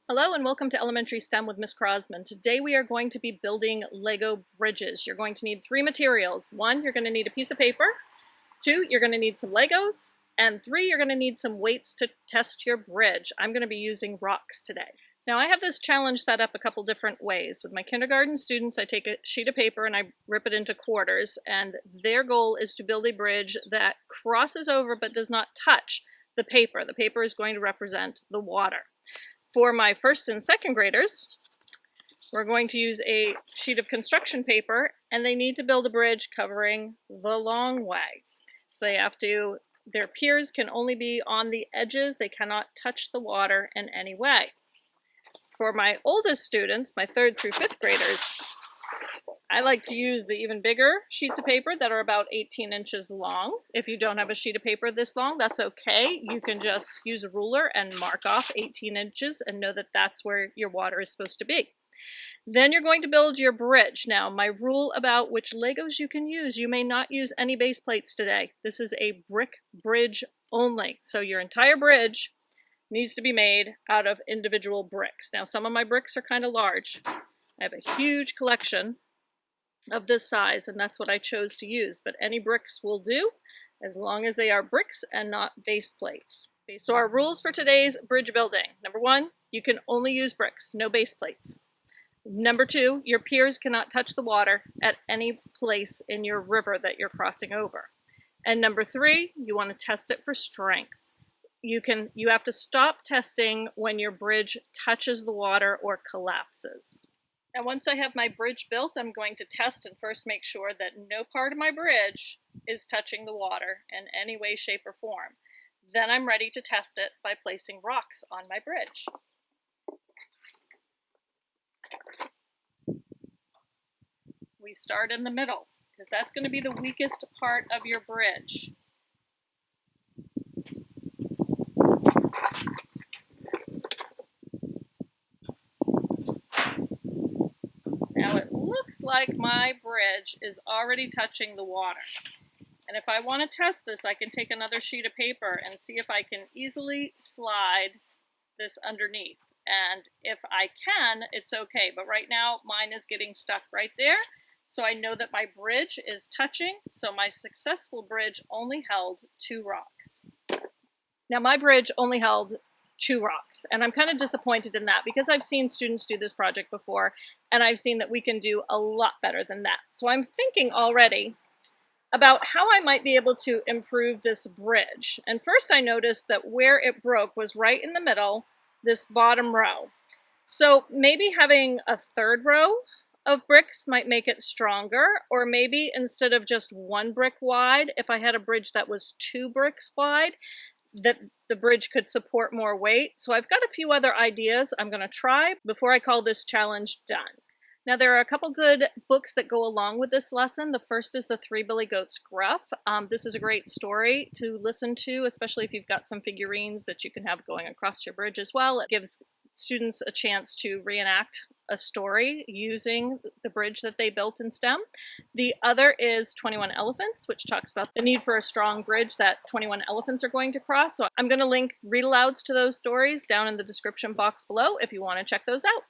Hello and welcome to Elementary STEM with Miss Crosman. Today we are going to be building Lego bridges. You're going to need three materials. One, you're going to need a piece of paper. Two, you're going to need some Legos. And three, you're going to need some weights to test your bridge. I'm going to be using rocks today. Now I have this challenge set up a couple different ways. With my kindergarten students, I take a sheet of paper and I rip it into quarters, and their goal is to build a bridge that crosses over but does not touch the paper. The paper is going to represent the water. For my first and second graders, we're going to use a sheet of construction paper, and they need to build a bridge covering the long way. So their piers can only be on the edges. They cannot touch the water in any way. For my oldest students, my third through fifth graders, I like to use the even bigger sheets of paper that are about 18 inches long. If you don't have a sheet of paper this long, that's okay. You can just use a ruler and mark off 18 inches and know that that's where your water is supposed to be. Then you're going to build your bridge. Now, my rule about which Legos you can use: you may not use any base plates today. This is a brick bridge only. So your entire bridge needs to be made out of individual bricks. Now, some of my bricks are kind of large. I have a huge collection of this size, and that's what I chose to use, but any bricks will do as long as they are bricks and not base plates. So our rules for today's bridge building: number one, you can only use bricks, no base plates. Number two, your piers cannot touch the water at any place in your river that you're crossing over. And number three, you want to test it for strength. You have to stop testing when your bridge touches the water or collapses. Now, once I have my bridge built, I'm going to test and first make sure that no part of my bridge is touching the water in any way, shape, or form. Then I'm ready to test it by placing rocks on my bridge. We start in the middle, because that's going to be the weakest part of your bridge. Now it looks like my bridge is already touching the water. And if I want to test this, I can take another sheet of paper and see if I can easily slide this underneath. And if I can, it's okay. But right now, mine is getting stuck right there. So I know that my bridge is touching. So my successful bridge only held 2 rocks. Now my bridge only held 2 rocks, and I'm kind of disappointed in that because I've seen students do this project before, and I've seen that we can do a lot better than that. So I'm thinking already about how I might be able to improve this bridge. And first I noticed that where it broke was right in the middle, this bottom row. So maybe having a third row of bricks might make it stronger, or maybe instead of just 1 brick wide, if I had a bridge that was 2 bricks wide, that the bridge could support more weight. So I've got a few other ideas I'm going to try before I call this challenge done. Now, there are a couple good books that go along with this lesson. The first is The Three Billy Goats Gruff. This is a great story to listen to, especially if you've got some figurines that you can have going across your bridge as well. It gives students a chance to reenact a story using the bridge that they built in STEM. The other is 21 Elephants, which talks about the need for a strong bridge that 21 elephants are going to cross. So I'm going to link read-alouds to those stories down in the description box below if you want to check those out.